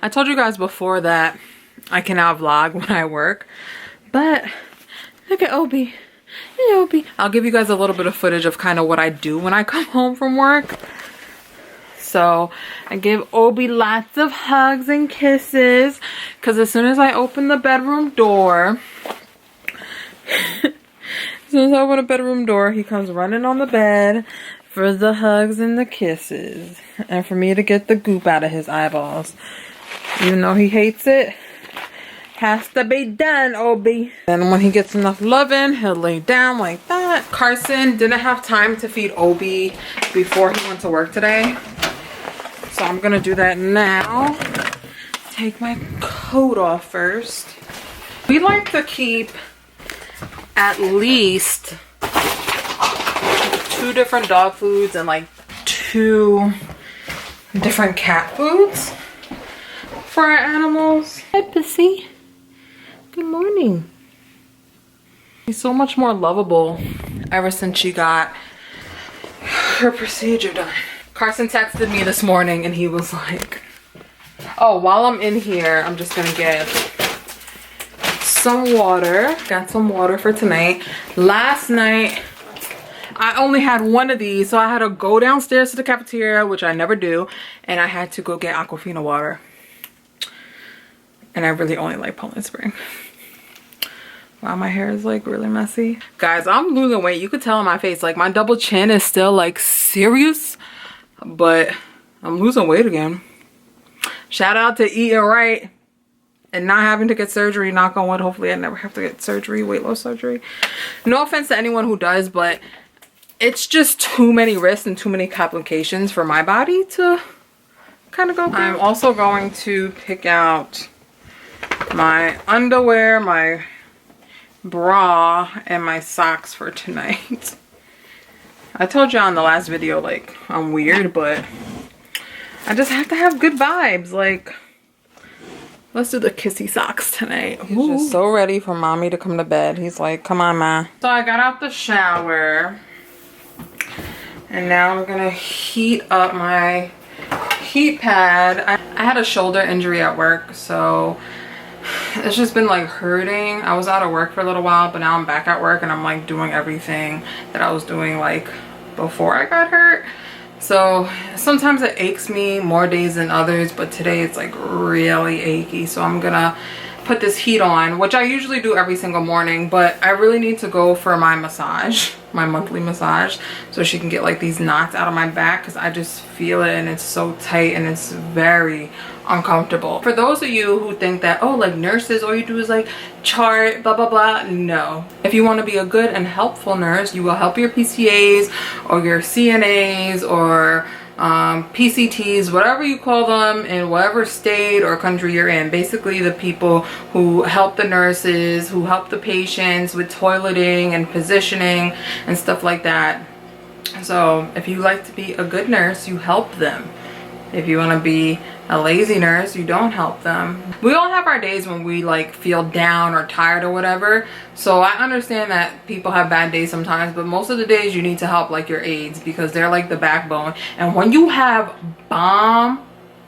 I told you guys before that I can now vlog when I work, but look at Obi. Hey, Obi. I'll give you guys a little bit of footage of kind of what I do when I come home from work. So I give Obi lots of hugs and kisses because as soon as I open the bedroom door, he comes running on the bed for the hugs and the kisses and for me to get the goop out of his eyeballs. Even though he hates it, has to be done, Obi. And when he gets enough loving, he'll lay down like that. Carson didn't have time to feed Obi before he went to work today. So I'm gonna do that now. Take my coat off first. We like to keep at least 2 different dog foods and like 2 different cat foods for our animals. Hi, Pissy. Good morning. She's so much more lovable ever since she got her procedure done. Carson texted me this morning and he was like, oh, while I'm in here, I'm just gonna get some water. Got some water for tonight. Last night, I only had 1 of these, so I had to go downstairs to the cafeteria, which I never do, and I had to go get Aquafina water. And I really only like Poland Spring. Wow, my hair is like really messy. Guys, I'm losing weight. You could tell on my face, like my double chin is still like serious. But I'm losing weight again. Shout out to eating right and not having to get surgery. Knock on wood. Hopefully I never have to get surgery, weight loss surgery. No offense to anyone who does, but it's just too many risks and too many complications for my body to kind of go through. I'm also going to pick out my underwear, my bra, and my socks for tonight. I told y'all in the last video, like, I'm weird, but I just have to have good vibes. Like, let's do the kissy socks tonight. He's just so ready for mommy to come to bed. He's like, come on, ma. So I got out the shower. And now I'm gonna heat up my heat pad. I had a shoulder injury at work, so it's just been like hurting. I was out of work for a little while, but now I'm back at work and I'm like doing everything that I was doing like before I got hurt. So sometimes it aches me more days than others, but today it's like really achy. So I'm gonna put this heat on, which I usually do every single morning, but I really need to go for my massage, my monthly massage, so she can get like these knots out of my back, because I just feel it and it's so tight and it's very uncomfortable. For those of you who think that, oh, like nurses, all you do is like chart, blah blah blah, no. If you want to be a good and helpful nurse, you will help your PCAs or your CNAs or PCTs, whatever you call them, in whatever state or country you're in. Basically the people who help the nurses, who help the patients with toileting and positioning and stuff like that. So if you like to be a good nurse, you help them. If you want to be a lazy nurse, you don't help them. We all have our days when we like feel down or tired or whatever. So I understand that people have bad days sometimes, but most of the days you need to help like your aides, because they're like the backbone. And when you have bomb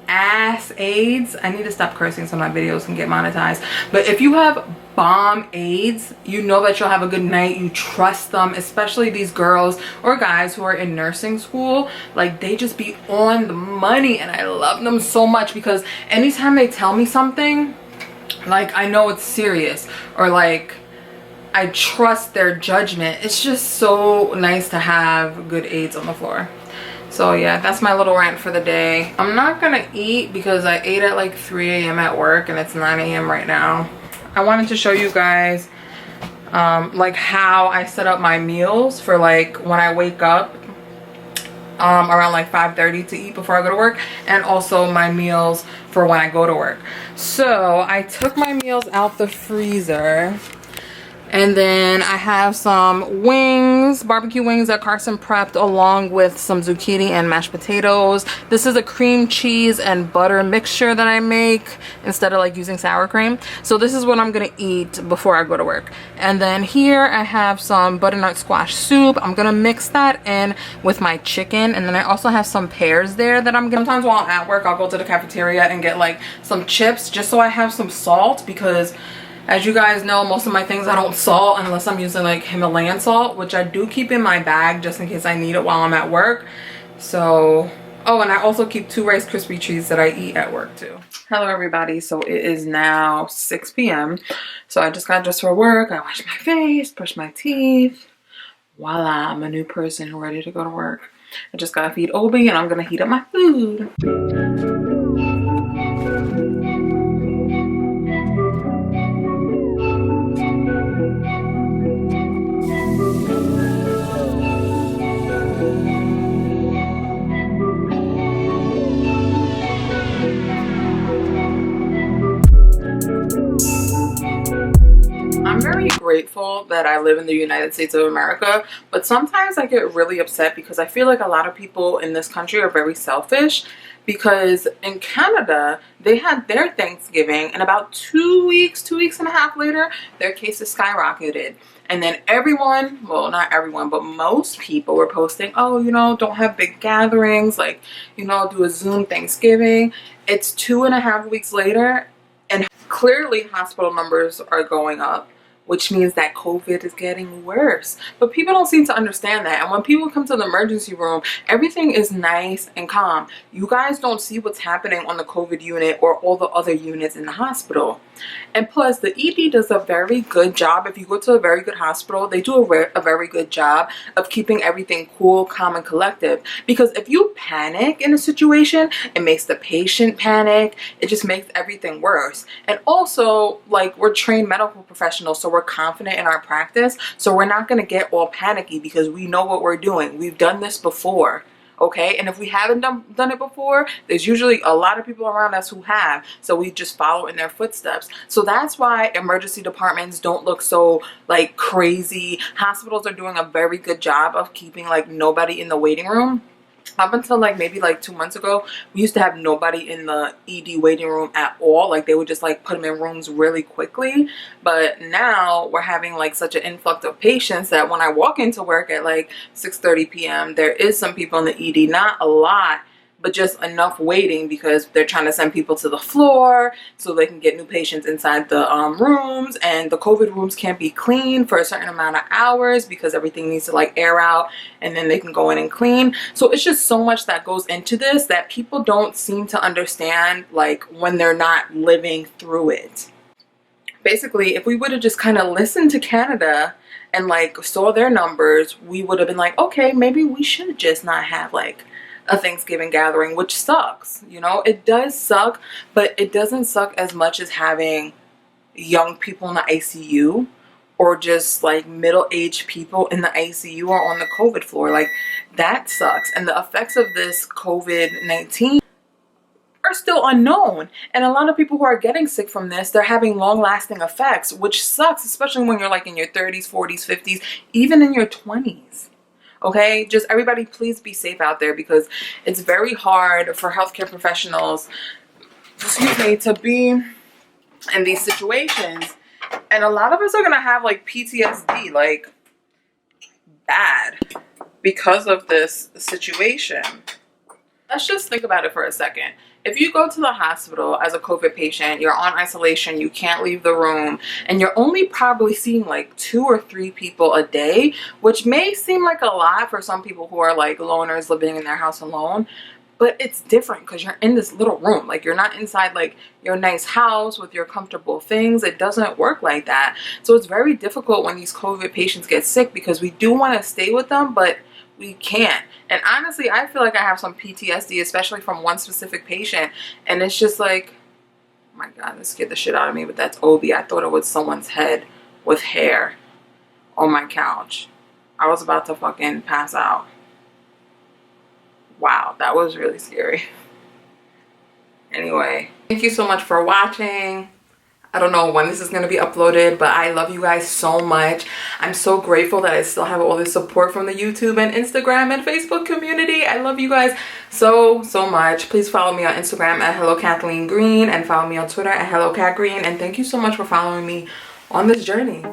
ass aides, I need to stop cursing so my videos can get monetized, but if you have bomb aides, you know that you'll have a good night. You trust them, especially these girls or guys who are in nursing school. Like, they just be on the money, and I love them so much, because anytime they tell me something, like, I know it's serious, or like I trust their judgment. It's just so nice to have good aides on the floor. So yeah, that's my little rant for the day. I'm not gonna eat because I ate at like 3 a.m. at work and it's 9 a.m. right now. I wanted to show you guys like how I set up my meals for like when I wake up around like 5:30 to eat before I go to work, and also my meals for when I go to work. So I took my meals out the freezer. And then I have some wings, barbecue wings that Carson prepped, along with some zucchini and mashed potatoes. This is a cream cheese and butter mixture that I make instead of like using sour cream. So this is what I'm gonna eat before I go to work. And then here I have some butternut squash soup. I'm gonna mix that in with my chicken. And then I also have some pears there that I'm gonna, sometimes while I'm at work, I'll go to the cafeteria and get like some chips just so I have some salt, because as you guys know, most of my things I don't salt unless I'm using like Himalayan salt, which I do keep in my bag just in case I need it while I'm at work. So, oh, and I also keep 2 Rice Krispie treats that I eat at work too. Hello everybody, so it is now 6 p.m. So I just got dressed for work. I washed my face, brushed my teeth. Voila, I'm a new person ready to go to work. I just gotta feed Obi and I'm gonna heat up my food. I'm very grateful that I live in the United States of America, but sometimes I get really upset because I feel like a lot of people in this country are very selfish, because in Canada, they had their Thanksgiving and about 2 weeks, 2.5 weeks later, their cases skyrocketed. And then everyone, well, not everyone, but most people were posting, oh, you know, don't have big gatherings, like, you know, do a Zoom Thanksgiving. It's 2.5 weeks later, and clearly hospital numbers are going up, which means that COVID is getting worse. But people don't seem to understand that. And when people come to the emergency room, everything is nice and calm. You guys don't see what's happening on the COVID unit or all the other units in the hospital. And plus, the ED does a very good job. If you go to a very good hospital, they do a very good job of keeping everything cool, calm, and collective. Because if you panic in a situation, it makes the patient panic. It just makes everything worse. And also, like, we're trained medical professionals, so we're confident in our practice. So we're not going to get all panicky because we know what we're doing. We've done this before. Okay, and if we haven't done it before, there's usually a lot of people around us who have, so we just follow in their footsteps. So that's why emergency departments don't look so like crazy. Hospitals are doing a very good job of keeping like nobody in the waiting room. Up until like maybe like 2 months ago, we used to have nobody in the ED waiting room at all. Like they would just like put them in rooms really quickly. But now we're having like such an influx of patients that when I walk into work at like 6:30 p.m., there is some people in the ED, not a lot, but just enough waiting because they're trying to send people to the floor so they can get new patients inside the rooms. And the COVID rooms can't be cleaned for a certain amount of hours because everything needs to like air out and then they can go in and clean. So it's just so much that goes into this that people don't seem to understand, like when they're not living through it. Basically, if we would have just kind of listened to Canada and like saw their numbers, we would have been like, okay, maybe we should just not have like a Thanksgiving gathering, which sucks. You know, it does suck, but it doesn't suck as much as having young people in the ICU or just like middle-aged people in the ICU or on the COVID floor. Like that sucks. And the effects of this COVID-19 are still unknown. And a lot of people who are getting sick from this, they're having long-lasting effects, which sucks, especially when you're like in your 30s, 40s, 50s, even in your 20s. Okay, just everybody please be safe out there, because it's very hard for healthcare professionals, excuse me, to be in these situations. And a lot of us are gonna have like PTSD, like bad, because of this situation. Let's just think about it for a second. If you go to the hospital as a COVID patient, you're on isolation, you can't leave the room, and you're only probably seeing like 2 or 3 people a day, which may seem like a lot for some people who are like loners living in their house alone, but it's different because you're in this little room. Like you're not inside like your nice house with your comfortable things. It doesn't work like that. So it's very difficult when these COVID patients get sick, because we do want to stay with them, but we can't. And honestly, I feel like I have some PTSD, especially from one specific patient. And it's just like, oh my God, this scared the shit out of me. But that's Obi. I thought it was someone's head with hair on my couch. I was about to fucking pass out. Wow, that was really scary. Anyway, thank you so much for watching. I don't know when this is going to be uploaded, but I love you guys so much. I'm so grateful that I still have all this support from the YouTube and Instagram and Facebook community. I love you guys so much. Please follow me on Instagram at HelloKathleenGreen and follow me on Twitter at HelloKatGreen. And thank you so much for following me on this journey.